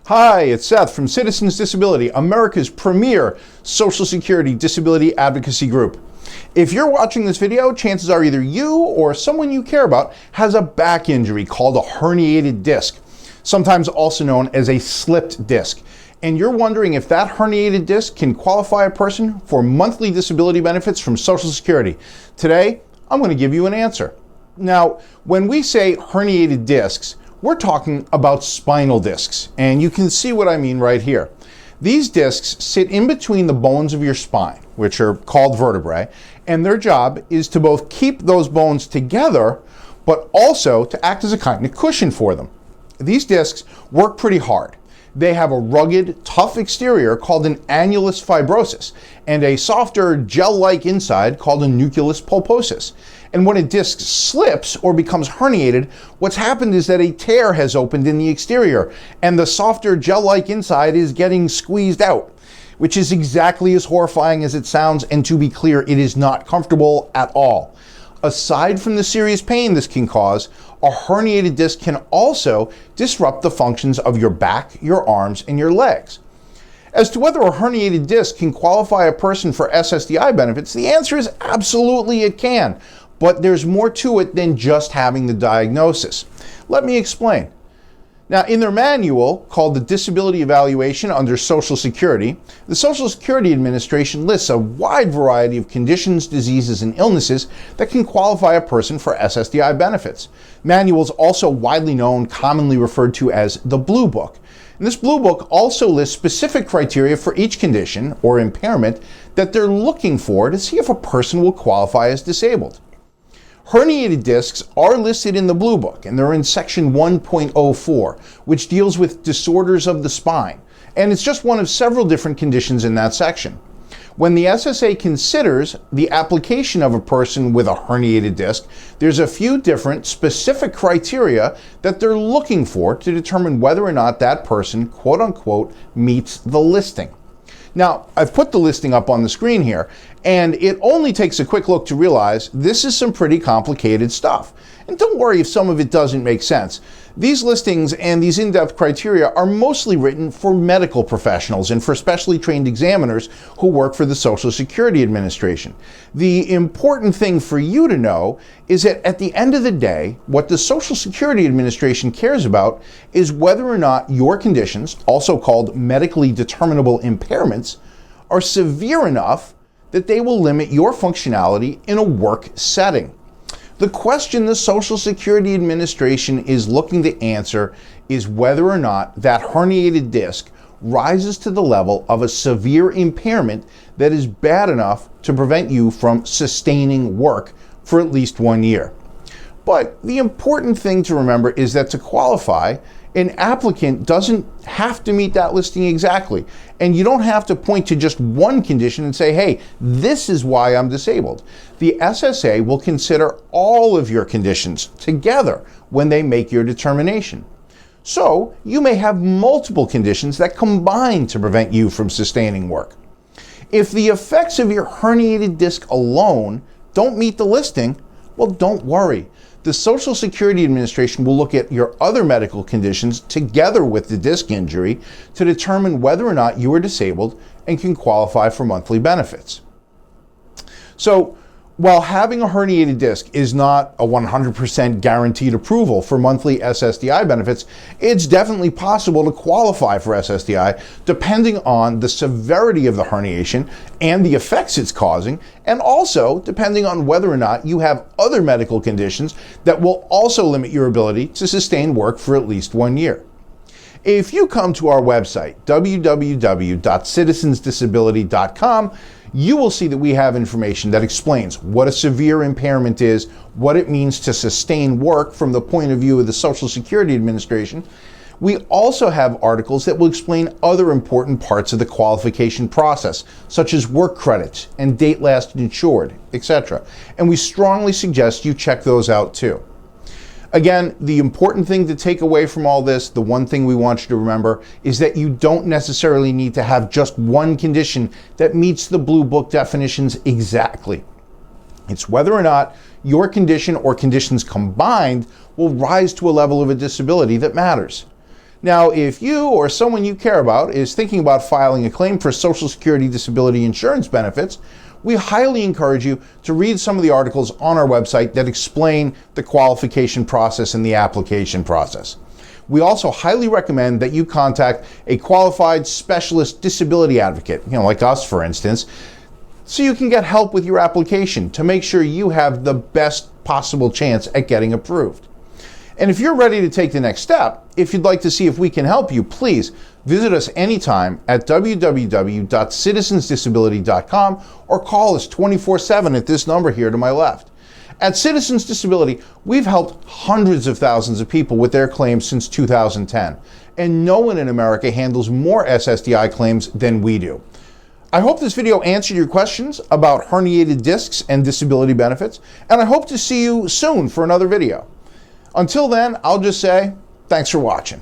Hi, it's Seth from Citizens Disability, America's premier Social Security disability advocacy group. If you're watching this video, chances are either you or someone you care about has a back injury called a herniated disc, sometimes also known as a slipped disc. And you're wondering if that herniated disc can qualify a person for monthly disability benefits from Social Security. Today, I'm going to give you an answer. Now, when we say herniated discs, we're talking about spinal discs, and you can see what I mean right here. These discs sit in between the bones of your spine, which are called vertebrae, and their job is to both keep those bones together, but also to act as a kind of cushion for them. These discs work pretty hard. They have a rugged, tough exterior called an annulus fibrosus, and a softer, gel-like inside called a nucleus pulposus. And when a disc slips or becomes herniated, what's happened is that a tear has opened in the exterior, and the softer, gel-like inside is getting squeezed out, which is exactly as horrifying as it sounds, and to be clear, it is not comfortable at all. Aside from the serious pain this can cause, a herniated disc can also disrupt the functions of your back, your arms, and your legs. As to whether a herniated disc can qualify a person for SSDI benefits, the answer is absolutely it can, but there's more to it than just having the diagnosis. Let me explain. Now, in their manual, called the Disability Evaluation under Social Security, the Social Security Administration lists a wide variety of conditions, diseases, and illnesses that can qualify a person for SSDI benefits. Manual is also widely known, commonly referred to as the Blue Book. And this Blue Book also lists specific criteria for each condition or impairment that they're looking for to see if a person will qualify as disabled. Herniated discs are listed in the Blue Book, and they're in section 1.04, which deals with disorders of the spine, and it's just one of several different conditions in that section. When the SSA considers the application of a person with a herniated disc, there's a few different specific criteria that they're looking for to determine whether or not that person, quote unquote, meets the listing. Now, I've put the listing up on the screen here, and it only takes a quick look to realize this is some pretty complicated stuff. And don't worry if some of it doesn't make sense. These listings and these in-depth criteria are mostly written for medical professionals and for specially trained examiners who work for the Social Security Administration. The important thing for you to know is that at the end of the day, what the Social Security Administration cares about is whether or not your conditions, also called medically determinable impairments, are severe enough that they will limit your functionality in a work setting. The question the Social Security Administration is looking to answer is whether or not that herniated disc rises to the level of a severe impairment that is bad enough to prevent you from sustaining work for at least 1 year. But the important thing to remember is that to qualify, an applicant doesn't have to meet that listing exactly. And you don't have to point to just one condition and say, hey, this is why I'm disabled. The SSA will consider all of your conditions together when they make your determination. So you may have multiple conditions that combine to prevent you from sustaining work. If the effects of your herniated disc alone don't meet the listing, well, don't worry. The Social Security Administration will look at your other medical conditions together with the disc injury to determine whether or not you are disabled and can qualify for monthly benefits. So, while having a herniated disc is not a 100% guaranteed approval for monthly SSDI benefits, it's definitely possible to qualify for SSDI depending on the severity of the herniation and the effects it's causing, and also depending on whether or not you have other medical conditions that will also limit your ability to sustain work for at least 1 year. If you come to our website, www.citizensdisability.com, you will see that we have information that explains what a severe impairment is, what it means to sustain work from the point of view of the Social Security Administration. We also have articles that will explain other important parts of the qualification process, such as work credits and date last insured, etc. And we strongly suggest you check those out too. Again, the important thing to take away from all this, the one thing we want you to remember, is that you don't necessarily need to have just one condition that meets the Blue Book definitions exactly. It's whether or not your condition or conditions combined will rise to a level of a disability that matters. Now, if you or someone you care about is thinking about filing a claim for Social Security disability insurance benefits, we highly encourage you to read some of the articles on our website that explain the qualification process and the application process. We also highly recommend that you contact a qualified specialist disability advocate, like us, for instance, so you can get help with your application to make sure you have the best possible chance at getting approved. And if you're ready to take the next step, if you'd like to see if we can help you, please visit us anytime at www.citizensdisability.com or call us 24/7 at this number here to my left. At Citizens Disability, we've helped hundreds of thousands of people with their claims since 2010, and no one in America handles more SSDI claims than we do. I hope this video answered your questions about herniated discs and disability benefits, and I hope to see you soon for another video. Until then, I'll just say, thanks for watching.